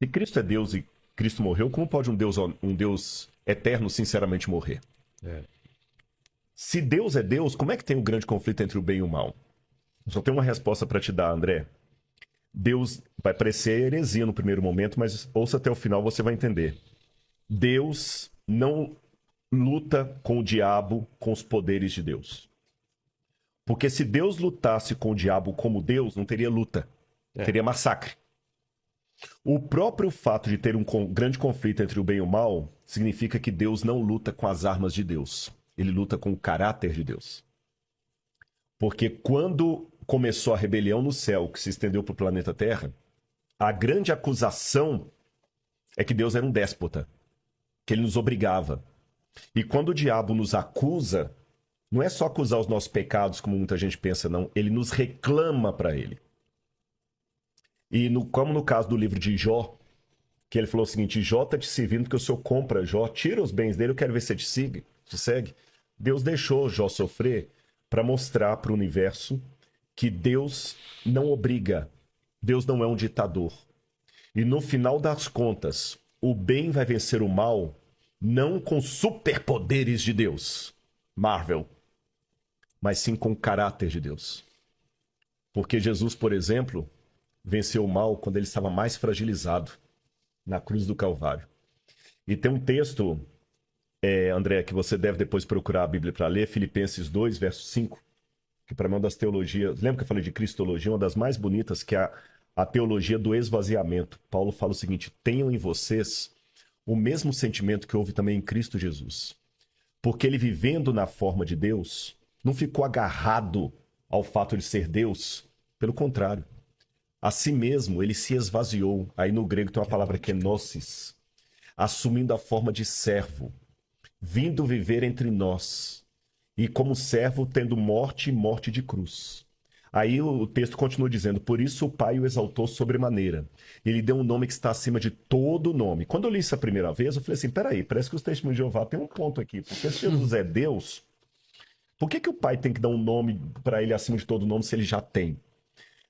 Se Cristo é Deus e Cristo morreu, como pode um Deus eterno sinceramente morrer? É. Se Deus é Deus, como é que tem o grande conflito entre o bem e o mal? Só tenho uma resposta para te dar, André. Deus vai parecer heresia no primeiro momento, mas ouça até o final, você vai entender. Deus não luta com o diabo com os poderes de Deus. Porque se Deus lutasse com o diabo como Deus, não teria luta. Teria massacre. O próprio fato de ter um grande conflito entre o bem e o mal significa que Deus não luta com as armas de Deus. Ele luta com o caráter de Deus. Porque quando começou a rebelião no céu, que se estendeu para o planeta Terra, a grande acusação é que Deus era um déspota, que ele nos obrigava. E quando o diabo nos acusa, não é só acusar os nossos pecados, como muita gente pensa, não. Ele nos reclama para ele. E como no caso do livro de Jó, que ele falou o seguinte: Jó está te servindo porque o senhor compra Jó, tira os bens dele, eu quero ver se você te segue. Deus deixou Jó sofrer para mostrar para o universo que Deus não obriga, Deus não é um ditador. E no final das contas, o bem vai vencer o mal não com superpoderes de Deus, Marvel, mas sim com o caráter de Deus. Porque Jesus, por exemplo, venceu o mal quando ele estava mais fragilizado, na cruz do Calvário. E tem um texto, André, que você deve depois procurar a Bíblia para ler, Filipenses 2, verso 5, que para mim é uma das teologias, lembra que eu falei de cristologia, uma das mais bonitas, que é a teologia do esvaziamento. Paulo fala o seguinte: tenham em vocês o mesmo sentimento que houve também em Cristo Jesus. Porque ele, vivendo na forma de Deus, não ficou agarrado ao fato de ser Deus. Pelo contrário, a si mesmo ele se esvaziou. Aí no grego tem uma palavra que é gnosis, assumindo a forma de servo, vindo viver entre nós, e como servo tendo morte e morte de cruz. Aí o texto continua dizendo: por isso o Pai o exaltou sobremaneira. Ele deu um nome que está acima de todo nome. Quando eu li isso a primeira vez, eu falei assim: peraí, parece que os testemunhos de Jeová tem um ponto aqui. Porque se Jesus é Deus, por que o Pai tem que dar um nome para ele acima de todo nome se ele já tem?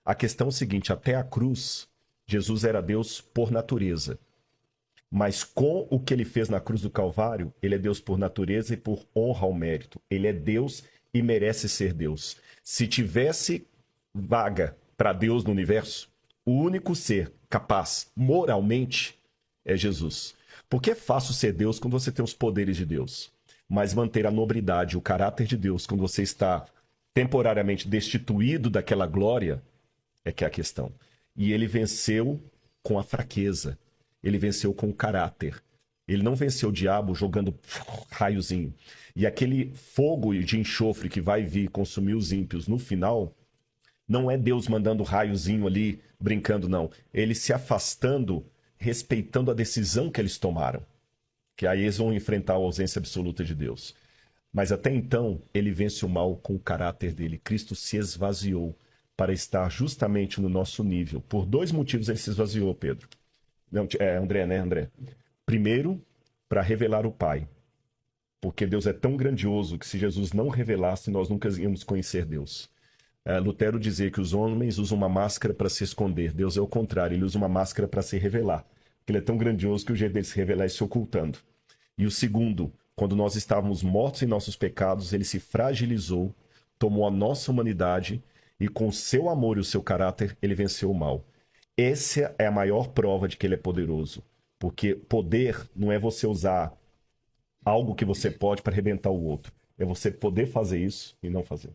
A questão é o seguinte: até a cruz, Jesus era Deus por natureza. Mas com o que ele fez na cruz do Calvário, ele é Deus por natureza e por honra ao mérito. Ele é Deus e merece ser Deus. Se tivesse vaga para Deus no universo, o único ser capaz moralmente é Jesus. Porque é fácil ser Deus quando você tem os poderes de Deus. Mas manter a nobridade, o caráter de Deus, quando você está temporariamente destituído daquela glória, é que é a questão. E ele venceu com a fraqueza. Ele venceu com o caráter. Ele não venceu o diabo jogando raiozinho. E aquele fogo de enxofre que vai vir consumir os ímpios no final, não é Deus mandando raiozinho ali, brincando, não. Ele se afastando, respeitando a decisão que eles tomaram. Que aí eles vão enfrentar a ausência absoluta de Deus. Mas até então, ele vence o mal com o caráter dele. Cristo se esvaziou para estar justamente no nosso nível. Por dois motivos ele se esvaziou, Pedro. Não, André, né, André? Primeiro, para revelar o Pai. Porque Deus é tão grandioso que se Jesus não revelasse, nós nunca íamos conhecer Deus. Lutero dizia que os homens usam uma máscara para se esconder. Deus é o contrário, ele usa uma máscara para se revelar. Ele é tão grandioso que o jeito dele se revelar é se ocultando. E o segundo, quando nós estávamos mortos em nossos pecados, ele se fragilizou, tomou a nossa humanidade e com o seu amor e o seu caráter, ele venceu o mal. Essa é a maior prova de que ele é poderoso. Porque poder não é você usar algo que você pode para arrebentar o outro. É você poder fazer isso e não fazer.